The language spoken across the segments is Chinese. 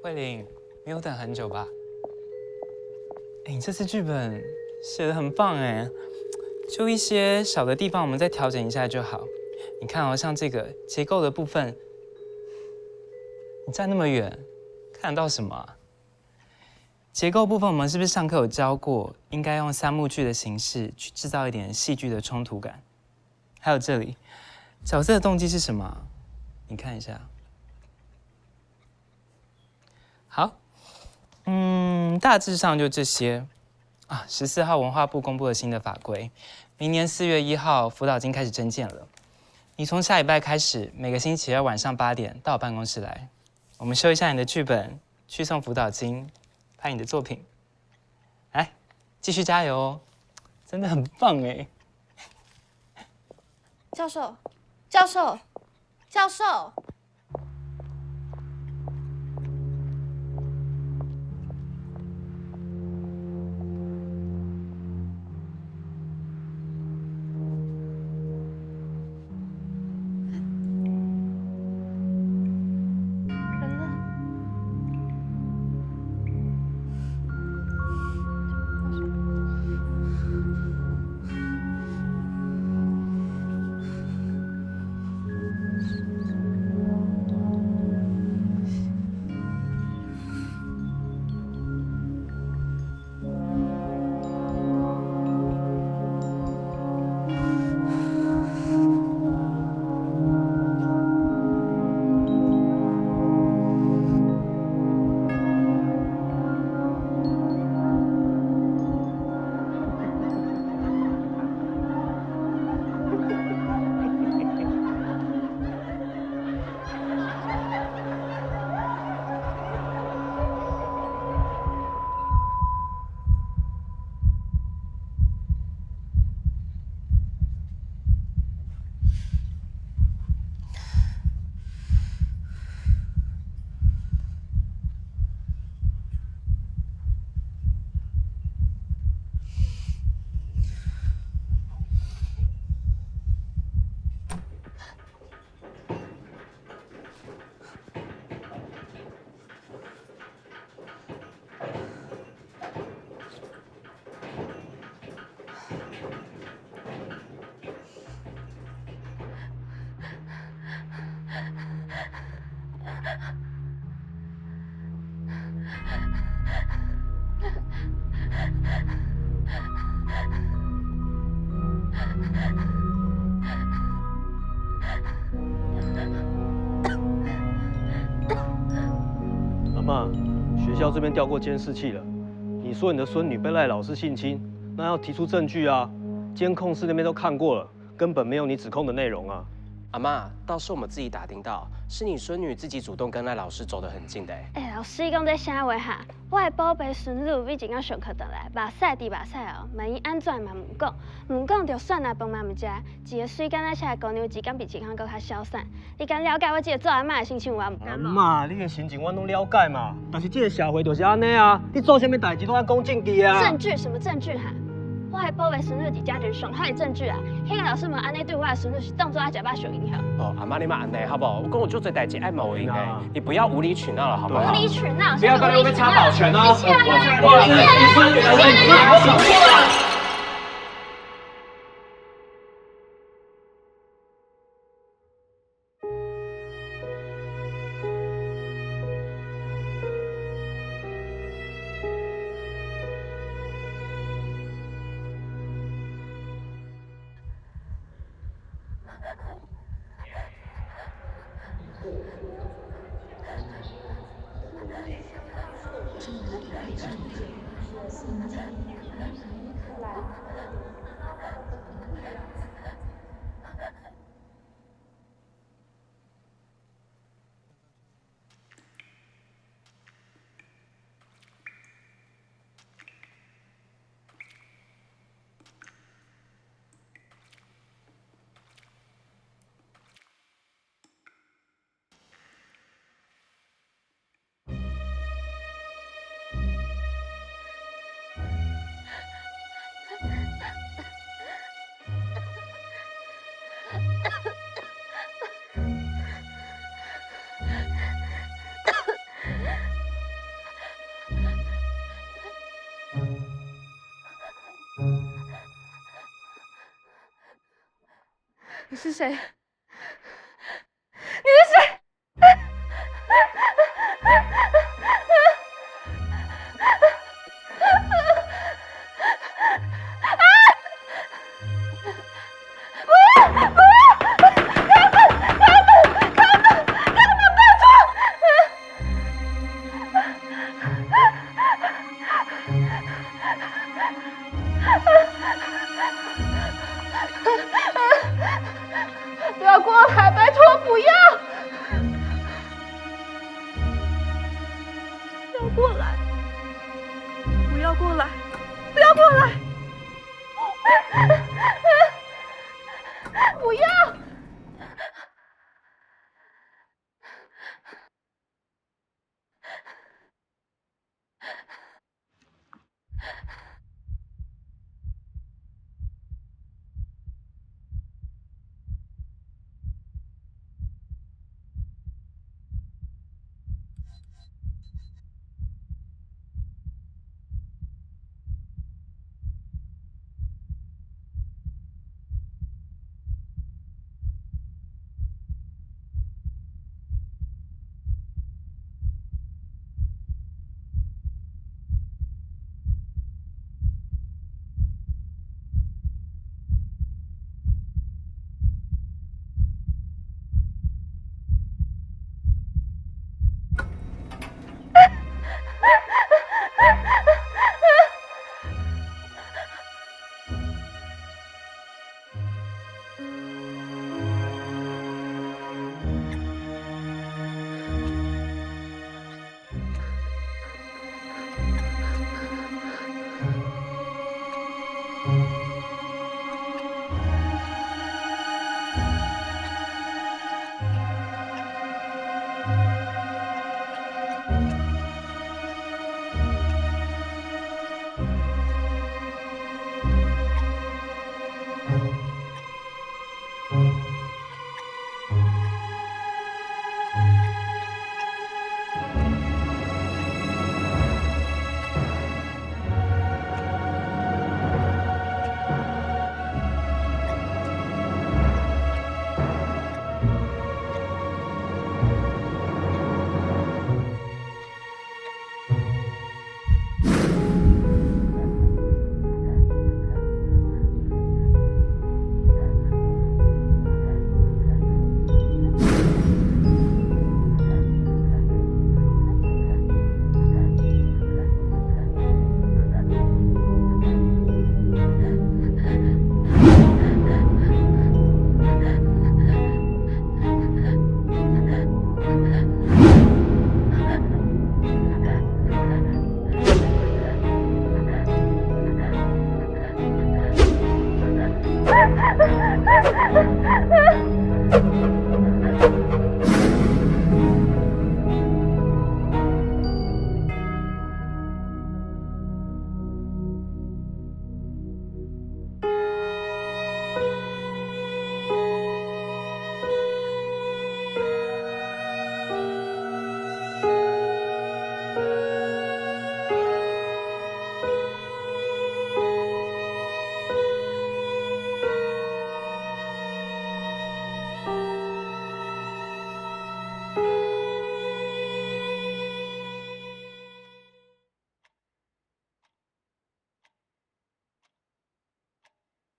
慧玲，没有等很久吧？哎，你这次剧本写得很棒哎，就一些小的地方我们再调整一下就好。你看哦，像这个结构的部分，你站那么远，看得到什么啊？结构部分我们是不是上课有教过，应该用三幕剧的形式去制造一点戏剧的冲突感？还有这里，角色的动机是什么？你看一下。好，大致上就这些啊。14号文化部公布了新的法规，明年4月1号辅导金开始征件了。你从下礼拜开始，每个星期二晚上8点到我办公室来，我们修一下你的剧本，去送辅导金，拍你的作品。来，继续加油哦，真的很棒哎！教授，教授，教授。阿嬷，学校这边调过监视器了。你说你的孙女被赖老师性侵，那要提出证据啊。监控室那边都看过了，根本没有你指控的内容啊。阿嬷，倒是我们自己打听到，是你孙女自己主动跟赖老师走得很近的。老师伊讲这啥话哈？我的宝贝孙女比前仔上课倒来，目屎滴目屎哦，问伊安怎嘛唔讲，唔讲就算啊，饭嘛唔食，一个水干仔车的姑娘质感比健康搁较消散。你敢了解我这个做阿嬷的心情有无？阿嬷，你的心情我拢了解嘛，但是这个社会就是安尼啊，你做啥物代志都爱讲证据啊。证据什么证据哈？我的宝贝孙女伫家庭上好的证据啊！迄个老师们安尼对我的孙女是当作爱食饱受影响。哦，阿妈你嘛安尼好不好？我讲我就这代志爱某人诶，你不要无理取闹了好不好？无理取闹，不要跟我被插保全哦！来你是谁？不要过来，拜托不要！不要过来！不要过来！不要过来！不要！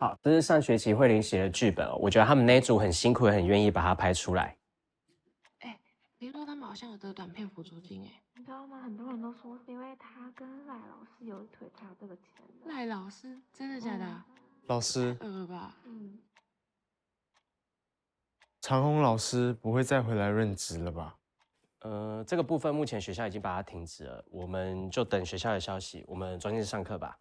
好，这是上学期慧玲写的剧本哦，我觉得他们那一组很辛苦，也很愿意把它拍出来。听说他们好像有得短片补助金哎，你知道吗？很多人都说是因为他跟赖老师有一腿才有这个钱的。赖老师真的假的啊？老师，了吧？长虹老师不会再回来任职了吧？这个部分目前学校已经把它停止了，我们就等学校的消息，我们专心上课吧。